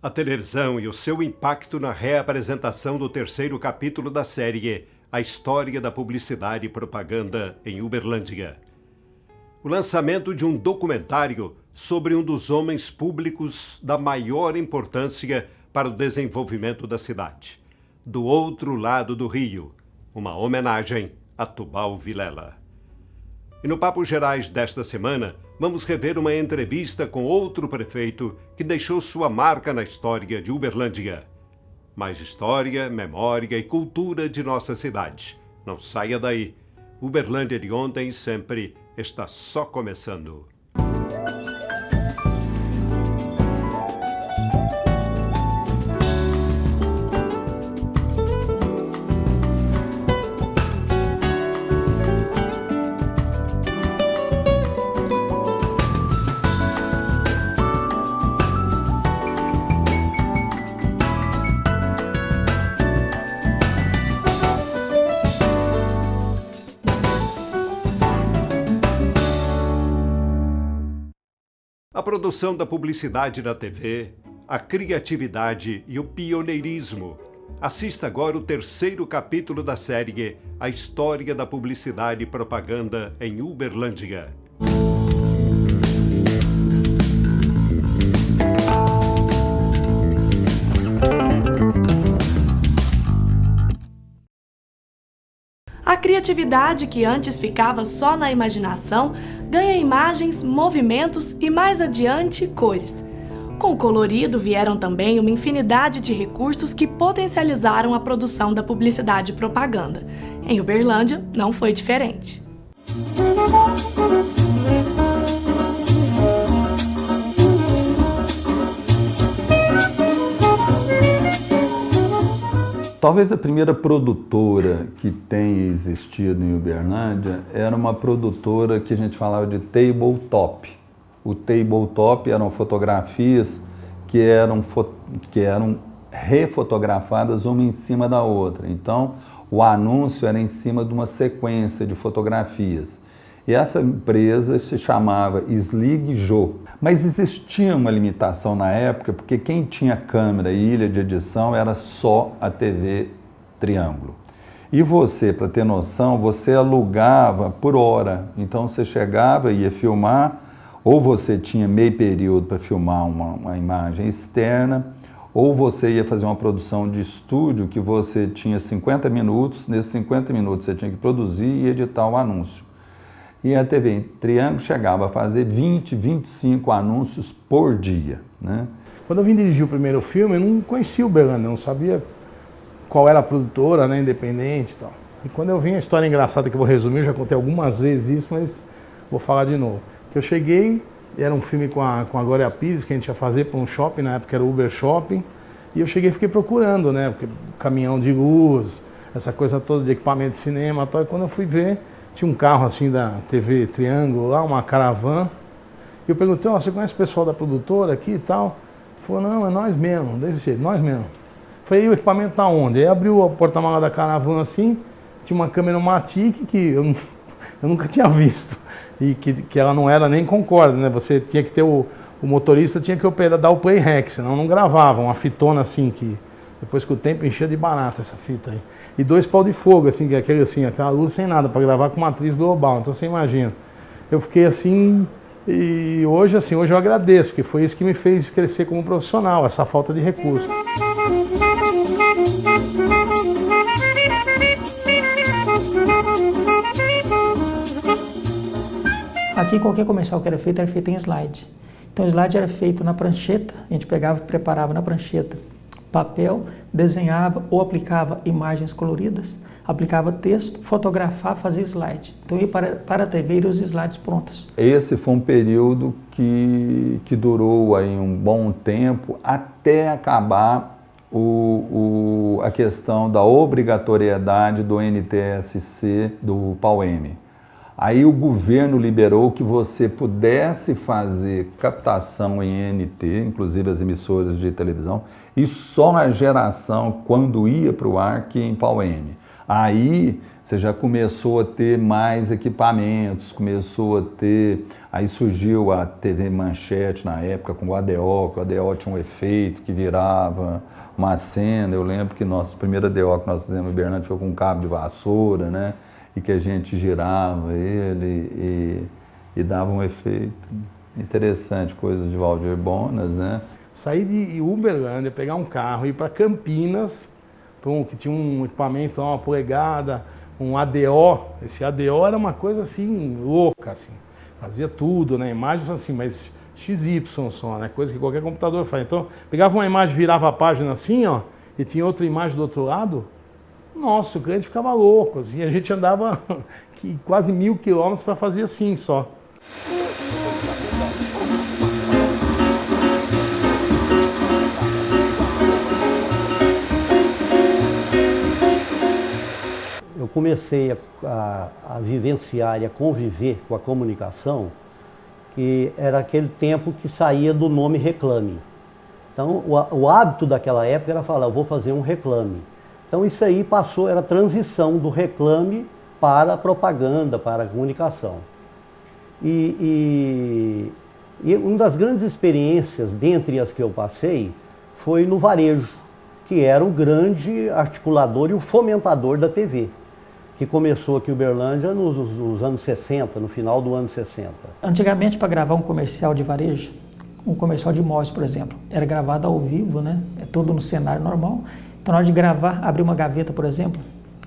A televisão e o seu impacto na reapresentação do terceiro capítulo da série A História da Publicidade e Propaganda em Uberlândia. O lançamento de um documentário sobre um dos homens públicos da maior importância para o desenvolvimento da cidade. Do outro lado do rio, uma homenagem a Tubal Vilela. E no Papo Gerais desta semana, vamos rever uma entrevista com outro prefeito que deixou sua marca na história de Uberlândia. Mais história, memória e cultura de nossa cidade. Não saia daí. Uberlândia de ontem e sempre está só começando. A produção da publicidade na TV, a criatividade e o pioneirismo. Assista agora o terceiro capítulo da série A História da Publicidade e Propaganda em Uberlândia. A criatividade que antes ficava só na imaginação ganha imagens, movimentos e mais adiante cores. Com o colorido vieram também uma infinidade de recursos que potencializaram a produção da publicidade e propaganda. Em Uberlândia não foi diferente. Talvez a primeira produtora que tenha existido em Uberlândia era uma produtora que a gente falava de tabletop. O tabletop eram fotografias que eram refotografadas uma em cima da outra. Então, o anúncio era em cima de uma sequência de fotografias. E essa empresa se chamava Slig Jo. Mas existia uma limitação na época, porque quem tinha câmera e ilha de edição era só a TV Triângulo. E você, para ter noção, você alugava por hora. Então você chegava e ia filmar, ou você tinha meio período para filmar uma imagem externa, ou você ia fazer uma produção de estúdio que você tinha 50 minutos, nesses 50 minutos você tinha que produzir e editar o anúncio. E a TV Triângulo chegava a fazer 20, 25 anúncios por dia, né? Quando eu vim dirigir o primeiro filme, eu não conhecia o Uberlândia, não sabia qual era a produtora, né, independente e tal. E quando eu vim, a história engraçada que eu vou resumir, eu já contei algumas vezes isso, mas vou falar de novo. Que eu cheguei, era um filme com a Glória Pires, que a gente ia fazer para um shopping, na época era o Uber Shopping, e eu cheguei e fiquei procurando, né, porque caminhão de luz, essa coisa toda de equipamento de cinema e tal, e quando eu fui ver, tinha um carro assim da TV Triângulo lá, uma Caravan. E eu perguntei, você conhece o pessoal da produtora aqui e tal? Ele falou, não, é nós mesmo, desse jeito, nós mesmo. Falei, e o equipamento tá onde? Aí abriu a porta-mala da Caravan assim, tinha uma câmera Matic que eu nunca tinha visto. E que ela não era nem com corda, né? Você tinha que ter o motorista tinha que dar o play rec, senão não gravava. Uma fitona assim, que depois que o tempo enchia de barata essa fita aí. E 2 pau de fogo, assim, que é aquele, assim, aquela luz sem nada, para gravar com uma atriz global. Então você imagina. Eu fiquei assim, e hoje eu agradeço, porque foi isso que me fez crescer como profissional, essa falta de recursos. Aqui qualquer comercial que era feito em slide. Então o slide era feito na prancheta, a gente pegava e preparava na prancheta papel, desenhava ou aplicava imagens coloridas, aplicava texto, fotografava, fazia slide. Então ia para a TV e os slides prontos. Esse foi um período que durou aí um bom tempo até acabar a questão da obrigatoriedade do NTSC do PAU-M. Aí o governo liberou que você pudesse fazer captação em NT, inclusive as emissoras de televisão, e só a geração, quando ia para o ar, que em PAU-M. Aí você já começou a ter mais equipamentos, começou a ter... Aí surgiu a TV Manchete na época com o ADO, que o ADO tinha um efeito que virava uma cena. Eu lembro que nossa primeira ADO que nós fizemos em Uberlândia foi com um cabo de vassoura, né? E que a gente girava ele e dava um efeito interessante, coisas de Valdir Bonas, né? Sair de Uberlândia, pegar um carro, ir para Campinas, que tinha um equipamento, uma polegada, um ADO. Esse ADO era uma coisa assim, louca, assim. Fazia tudo, né? Imagens assim, mas XY só, né? Coisa que qualquer computador faz. Então, pegava uma imagem, virava a página assim, ó, e tinha outra imagem do outro lado. Nossa, o cliente ficava louco, assim. A gente andava quase 1000 quilômetros para fazer assim só. Eu comecei a vivenciar e a conviver com a comunicação, que era aquele tempo que saía do nome reclame. Então, o hábito daquela época era falar, eu vou fazer um reclame. Então, isso aí passou, era a transição do reclame para a propaganda, para a comunicação. E uma das grandes experiências, dentre as que eu passei, foi no varejo, que era o grande articulador e o fomentador da TV, que começou aqui em Uberlândia nos anos 60, no final do ano 60. Antigamente, para gravar um comercial de varejo, um comercial de imóveis, por exemplo, era gravado ao vivo, né? É tudo no cenário normal. Então, na hora de gravar, abrir uma gaveta, por exemplo,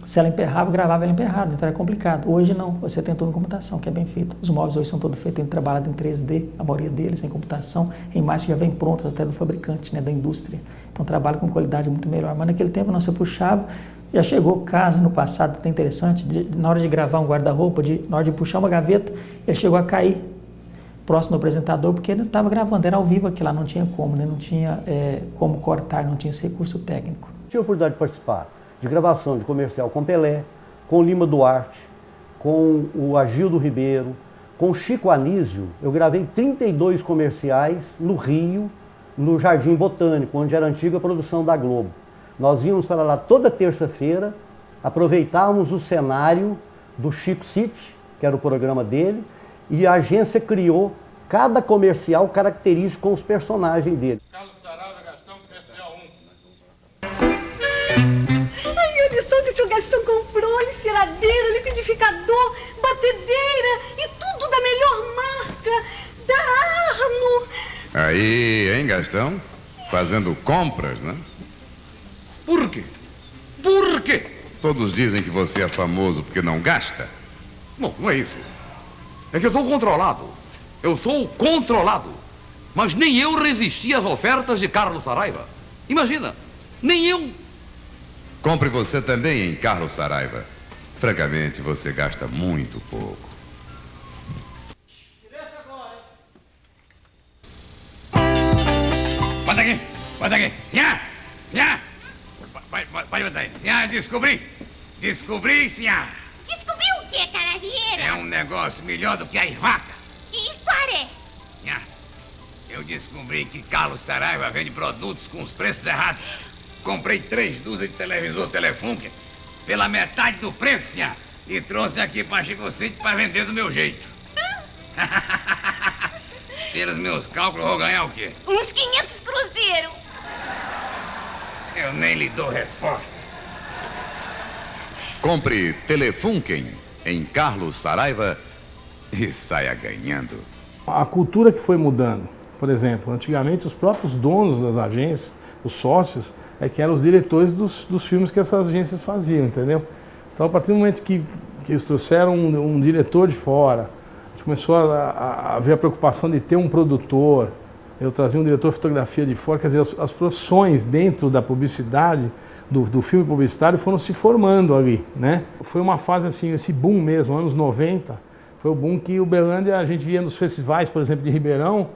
se ela emperrava, gravava ela emperrada, então era complicado. Hoje não, você tem tudo em computação, que é bem feito. Os móveis hoje são todos feitos, trabalhados em 3D, a maioria deles em computação, em imagens que já vem prontas até do fabricante, né, da indústria. Então trabalha com qualidade muito melhor. Mas naquele tempo não, você puxava, já chegou caso no passado, até interessante, na hora de gravar um guarda-roupa, na hora de puxar uma gaveta, ele chegou a cair próximo do apresentador, porque ele estava gravando, era ao vivo aquilo lá, não tinha como, né, não tinha como cortar, não tinha esse recurso técnico. Tive a oportunidade de participar de gravação de comercial com Pelé, com Lima Duarte, com o Agildo Ribeiro, com Chico Anísio. Eu gravei 32 comerciais no Rio, no Jardim Botânico, onde era a antiga produção da Globo. Nós íamos para lá toda terça-feira, aproveitávamos o cenário do Chico City, que era o programa dele, e a agência criou cada comercial característico com os personagens dele. Carlos Saraiva, Gastão, comercial 1. Ai, olha só o que o seu Gastão comprou, enceradeira, liquidificador, batedeira e tudo da melhor marca, da Arno. Aí, hein, Gastão? Fazendo compras, né? Por quê? Por quê? Todos dizem que você é famoso porque não gasta. Não, não é isso. É que eu sou controlado. Eu sou controlado. Mas nem eu resisti às ofertas de Carlos Saraiva. Imagina, nem eu. Compre você também em Carlos Saraiva. Francamente, você gasta muito pouco. Bota aqui, bota aqui. Senhor, senhor. Pode botar aí. Senhor, descobri, senhor. Descobriu o que, Caravieira? É um negócio melhor do que a vaca. E qual é? Senhor, eu descobri que Carlos Saraiva vende produtos com os preços errados. Comprei 3 dúzias de televisor Telefunken pela metade do preço, senhor. E trouxe aqui para Chico City para vender do meu jeito. Pelos meus cálculos, eu vou ganhar o quê? Uns 500 cruzeiros. Eu nem lhe dou resposta. Compre Telefunken em Carlos Saraiva e saia ganhando. A cultura que foi mudando, por exemplo, antigamente os próprios donos das agências, os sócios, que eram os diretores dos filmes que essas agências faziam, entendeu? Então, a partir do momento que eles trouxeram um diretor de fora, a gente começou a ver a preocupação de ter um produtor, eu trazia um diretor de fotografia de fora, quer dizer, as profissões dentro da publicidade, do filme publicitário, foram se formando ali, né? Foi uma fase assim, esse boom mesmo, anos 90, foi o boom que Uberlândia, a gente via nos festivais, por exemplo, de Ribeirão,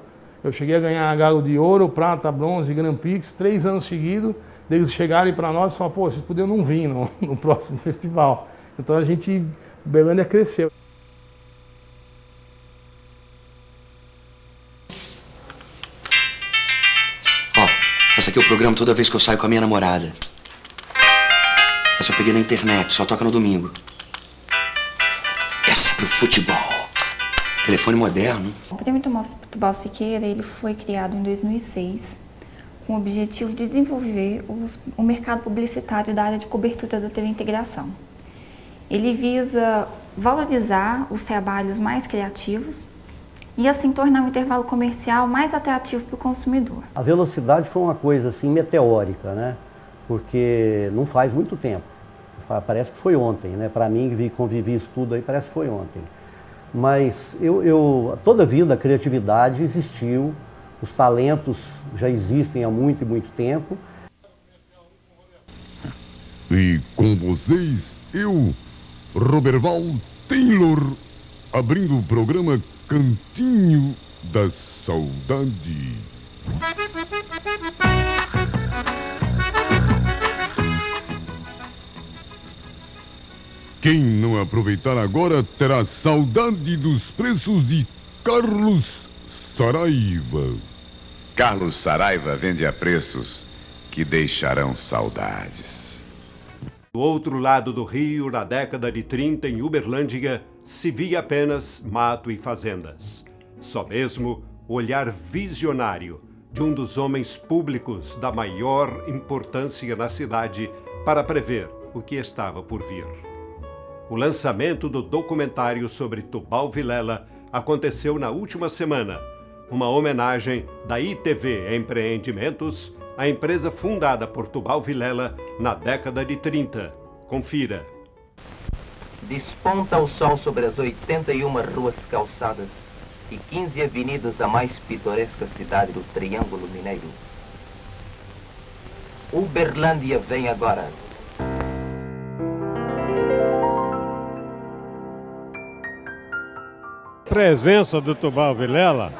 eu cheguei a ganhar Galo de Ouro, Prata, Bronze, Grand Prix, 3 anos seguidos, deles chegarem para nós e falaram, pô, vocês podiam não vir no próximo festival. Então a gente, Uberlândia cresceu. Essa aqui é o programa toda vez que eu saio com a minha namorada. Essa eu peguei na internet, só toca no domingo. Essa é pro futebol. Telefone moderno. O Prêmio Tubal Siqueira ele foi criado em 2006 com o objetivo de desenvolver o mercado publicitário da área de cobertura da TV Integração. Ele visa valorizar os trabalhos mais criativos e assim tornar o intervalo comercial mais atrativo para o consumidor. A velocidade foi uma coisa assim meteórica, né? Porque não faz muito tempo. Parece que foi ontem, né? Para mim, que convivi isso tudo aí, parece que foi ontem. Mas toda a vida a criatividade existiu, os talentos já existem há muito e muito tempo. E com vocês, eu, Roberval Taylor, abrindo o programa Cantinho da Saudade. Quem não aproveitar agora terá saudade dos preços de Carlos Saraiva. Carlos Saraiva vende a preços que deixarão saudades. Do outro lado do rio, na década de 30, em Uberlândia, se via apenas mato e fazendas. Só mesmo o olhar visionário de um dos homens públicos da maior importância na cidade para prever o que estava por vir. O lançamento do documentário sobre Tubal Vilela aconteceu na última semana, uma homenagem da ITV Empreendimentos, a empresa fundada por Tubal Vilela na década de 30. Confira. Desponta o sol sobre as 81 ruas calçadas e 15 avenidas da mais pitoresca cidade do Triângulo Mineiro. Uberlândia vem agora. A presença do Tubal Vilela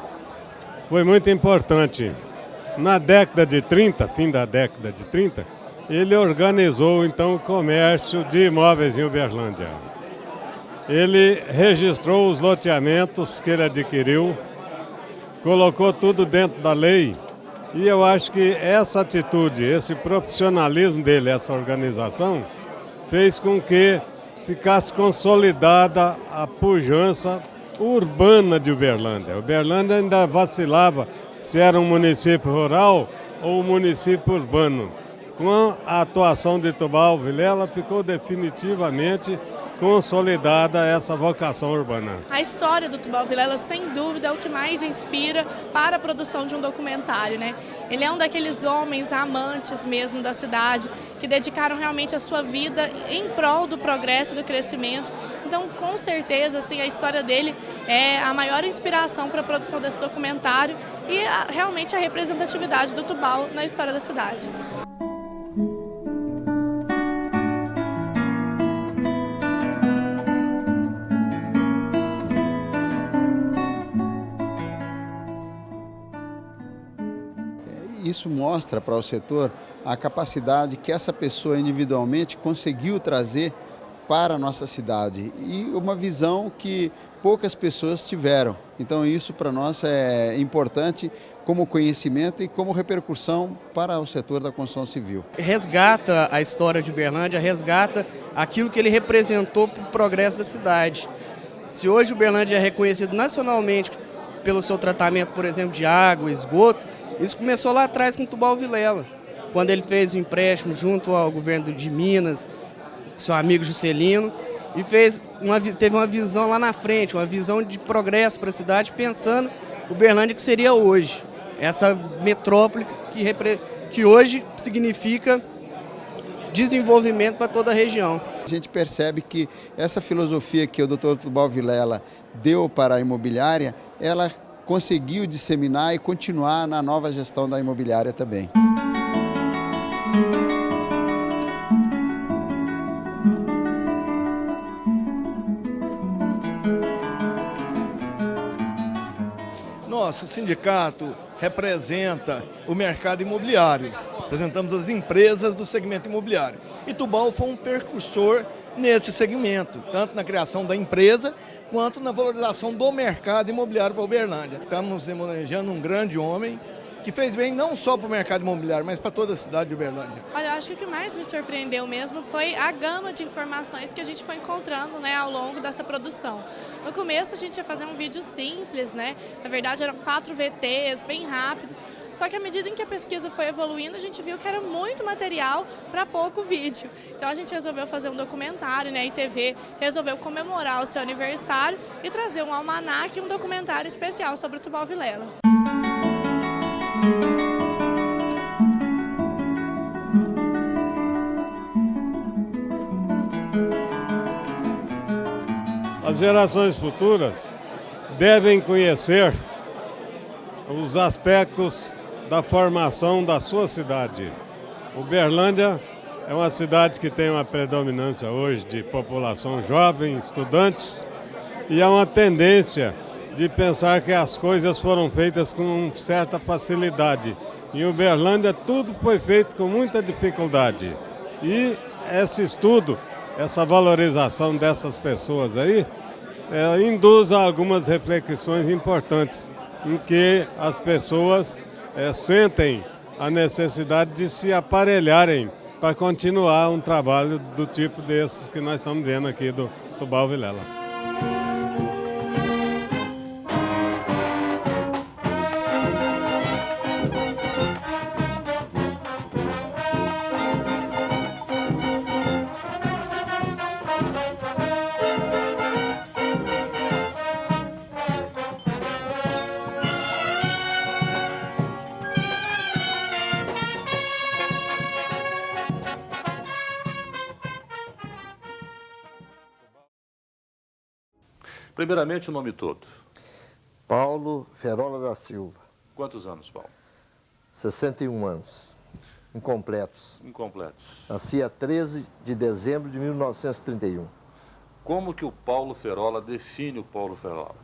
foi muito importante. Na década de 30, fim da década de 30, ele organizou então o comércio de imóveis em Uberlândia. Ele registrou os loteamentos que ele adquiriu, colocou tudo dentro da lei e eu acho que essa atitude, esse profissionalismo dele, essa organização, fez com que ficasse consolidada a pujança urbana de Uberlândia. Uberlândia ainda vacilava se era um município rural ou um município urbano. Com a atuação de Tubal Vilela, ficou definitivamente consolidada essa vocação urbana. A história do Tubal Vilela, sem dúvida, é o que mais inspira para a produção de um documentário, né? Ele é um daqueles homens amantes mesmo da cidade, que dedicaram realmente a sua vida em prol do progresso e do crescimento. Então, com certeza, assim, a história dele é a maior inspiração para a produção desse documentário e realmente a representatividade do Tubal na história da cidade. Isso mostra para o setor a capacidade que essa pessoa individualmente conseguiu trazer para a nossa cidade e uma visão que poucas pessoas tiveram. Então isso para nós é importante como conhecimento e como repercussão para o setor da construção civil. Resgata a história de Uberlândia, resgata aquilo que ele representou para o progresso da cidade. Se hoje Uberlândia é reconhecido nacionalmente pelo seu tratamento, por exemplo, de água, esgoto, isso começou lá atrás com Tubal Vilela, quando ele fez o empréstimo junto ao governo de Minas, seu amigo Juscelino, e teve uma visão lá na frente, uma visão de progresso para a cidade, pensando Uberlândia que seria hoje. Essa metrópole que hoje significa desenvolvimento para toda a região. A gente percebe que essa filosofia que o Dr. Tubal Vilela deu para a imobiliária, ela conseguiu disseminar e continuar na nova gestão da imobiliária também. Nosso sindicato representa o mercado imobiliário, representamos as empresas do segmento imobiliário. E Tubal foi um precursor nesse segmento, tanto na criação da empresa, quanto na valorização do mercado imobiliário para Uberlândia. Estamos homenageando um grande homem que fez bem não só para o mercado imobiliário, mas para toda a cidade de Uberlândia. Olha, eu acho que o que mais me surpreendeu mesmo foi a gama de informações que a gente foi encontrando, né, ao longo dessa produção. No começo a gente ia fazer um vídeo simples, né? Na verdade eram 4 VTs, bem rápidos. Só que à medida em que a pesquisa foi evoluindo, a gente viu que era muito material para pouco vídeo. Então a gente resolveu fazer um documentário, né? A ITV resolveu comemorar o seu aniversário e trazer um almanaque e um documentário especial sobre o Tubal Vilela. As gerações futuras devem conhecer os aspectos da formação da sua cidade. Uberlândia é uma cidade que tem uma predominância hoje de população jovem, estudantes, e há uma tendência de pensar que as coisas foram feitas com certa facilidade. Em Uberlândia tudo foi feito com muita dificuldade. E esse estudo, essa valorização dessas pessoas aí, induz a algumas reflexões importantes, em que as pessoas sentem a necessidade de se aparelharem para continuar um trabalho do tipo desses que nós estamos vendo aqui do Tubal Vilela. Primeiramente, o nome todo. Paulo Ferola da Silva. Quantos anos, Paulo? 61 anos. Incompletos. Incompletos. Nasci a 13 de dezembro de 1931. Como que o Paulo Ferola define o Paulo Ferola?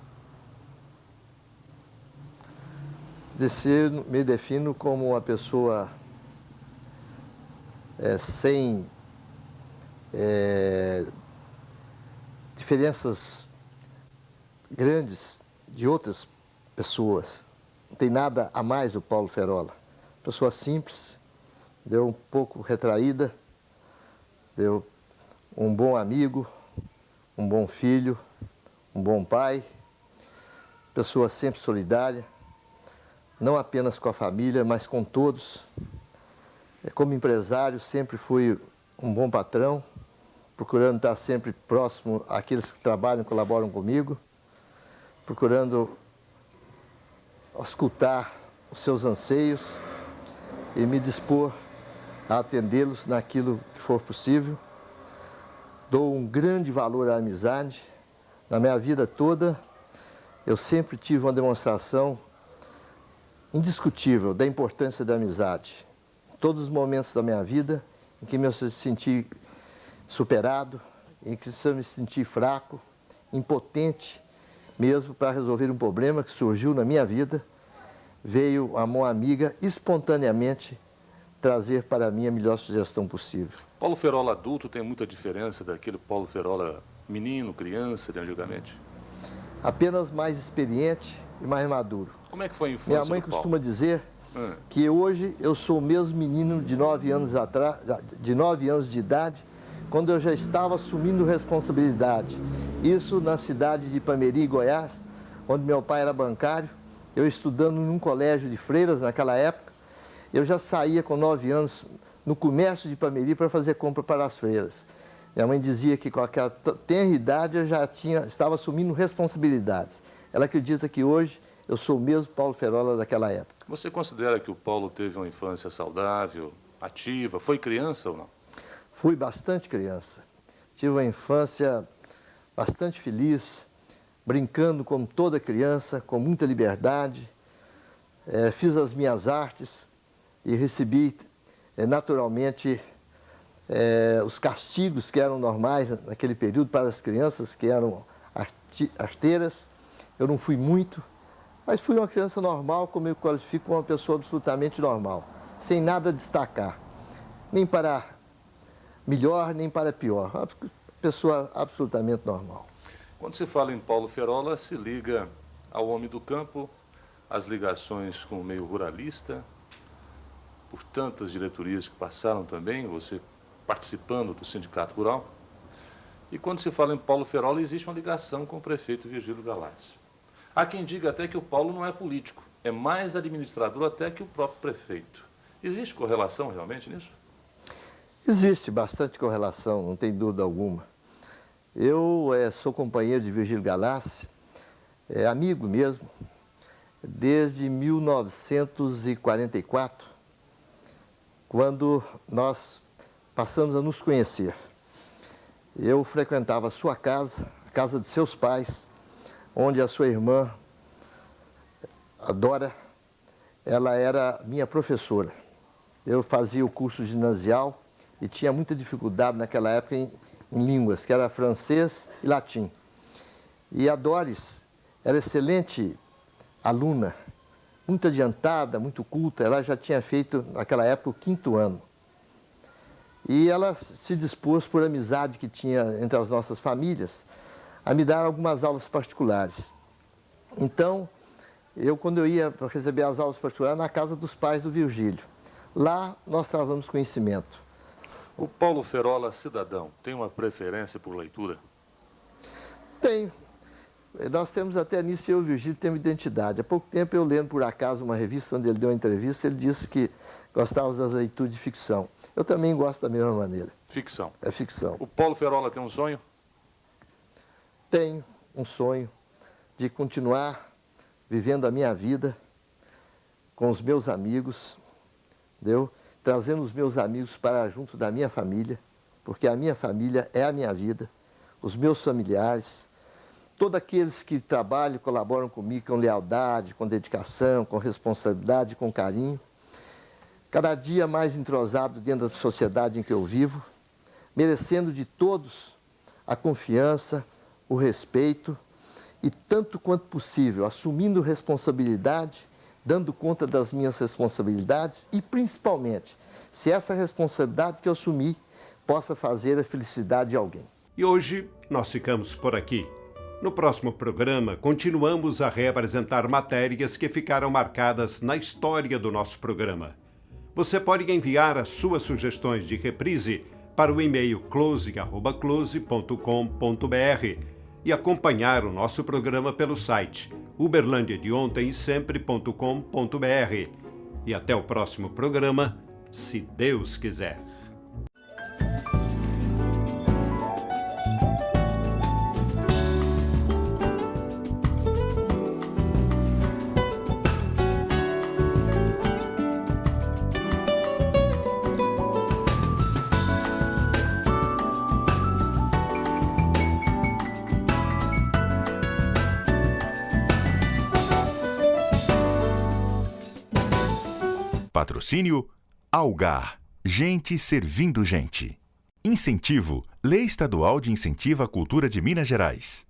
Me defino como uma pessoa sem diferenças grandes de outras pessoas. Não tem nada a mais o Paulo Ferola. Pessoa simples, deu um pouco retraída, deu um bom amigo, um bom filho, um bom pai, pessoa sempre solidária, não apenas com a família, mas com todos. Como empresário, sempre fui um bom patrão, procurando estar sempre próximo àqueles que trabalham e colaboram comigo, procurando escutar os seus anseios e me dispor a atendê-los naquilo que for possível. Dou um grande valor à amizade. Na minha vida toda, eu sempre tive uma demonstração indiscutível da importância da amizade. Em todos os momentos da minha vida em que me senti superado, em que eu me senti fraco, impotente, mesmo para resolver um problema que surgiu na minha vida, veio a mão amiga espontaneamente trazer para mim a melhor sugestão possível. Paulo Ferola adulto tem muita diferença daquele Paulo Ferola menino, criança de antigamente? Apenas mais experiente e mais maduro. Como é que foi a infância Minha mãe do Paulo? costuma dizer que hoje eu sou o mesmo menino de 9 anos atrás, de 9 anos de idade, quando eu já estava assumindo responsabilidade. Isso na cidade de Ipameri, Goiás, onde meu pai era bancário, eu estudando num colégio de freiras naquela época, eu já saía com 9 anos no comércio de Ipameri para fazer compra para as freiras. Minha mãe dizia que com aquela tenra idade eu já estava assumindo responsabilidades. Ela acredita que hoje eu sou o mesmo Paulo Ferola daquela época. Você considera que o Paulo teve uma infância saudável, ativa? Foi criança ou não? Fui bastante criança. Tive uma infância bastante feliz, brincando como toda criança, com muita liberdade. Fiz as minhas artes e recebi naturalmente os castigos que eram normais naquele período para as crianças que eram arteiras. Eu não fui muito, mas fui uma criança normal, como eu qualifico uma pessoa absolutamente normal, sem nada destacar, nem para melhor, nem para pior, uma pessoa absolutamente normal. Quando se fala em Paulo Ferola, se liga ao homem do campo, as ligações com o meio ruralista, por tantas diretorias que passaram também, você participando do Sindicato Rural. E quando se fala em Paulo Ferola, existe uma ligação com o prefeito Virgílio Galassi. Há quem diga até que o Paulo não é político, é mais administrador até que o próprio prefeito. Existe correlação realmente nisso? Existe bastante correlação, não tem dúvida alguma. Eu sou companheiro de Virgílio Galassi, amigo mesmo, desde 1944, quando nós passamos a nos conhecer. Eu frequentava a sua casa, a casa de seus pais, onde a sua irmã, a Dora, ela era minha professora. Eu fazia o curso ginasial e tinha muita dificuldade naquela época em línguas, que era francês e latim. E a Doris era excelente aluna, muito adiantada, muito culta. Ela já tinha feito, naquela época, o 5º ano. E ela se dispôs, por amizade que tinha entre as nossas famílias, a me dar algumas aulas particulares. Então, quando eu ia receber as aulas particulares, na casa dos pais do Virgílio. Lá, nós travamos conhecimento. O Paulo Ferola, cidadão, tem uma preferência por leitura? Tenho. Nós temos até nisso, eu e o Virgílio temos identidade. Há pouco tempo, eu lendo por acaso uma revista onde ele deu uma entrevista, ele disse que gostávamos das leituras de ficção. Eu também gosto da mesma maneira. Ficção. É ficção. O Paulo Ferola tem um sonho? Tenho um sonho de continuar vivendo a minha vida com os meus amigos, entendeu? Trazendo os meus amigos para junto da minha família, porque a minha família é a minha vida, os meus familiares, todos aqueles que trabalham e colaboram comigo com lealdade, com dedicação, com responsabilidade, com carinho, cada dia mais entrosado dentro da sociedade em que eu vivo, merecendo de todos a confiança, o respeito e, tanto quanto possível, assumindo responsabilidade, dando conta das minhas responsabilidades e, principalmente, se essa responsabilidade que eu assumi possa fazer a felicidade de alguém. E hoje nós ficamos por aqui. No próximo programa, continuamos a reapresentar matérias que ficaram marcadas na história do nosso programa. Você pode enviar as suas sugestões de reprise para o e-mail close@close.com.br e acompanhar o nosso programa pelo site uberlandiadeontemesempre.com.br. E até o próximo programa, se Deus quiser. Patrocínio Algar. Gente servindo gente. Incentivo Lei Estadual de Incentivo à Cultura de Minas Gerais.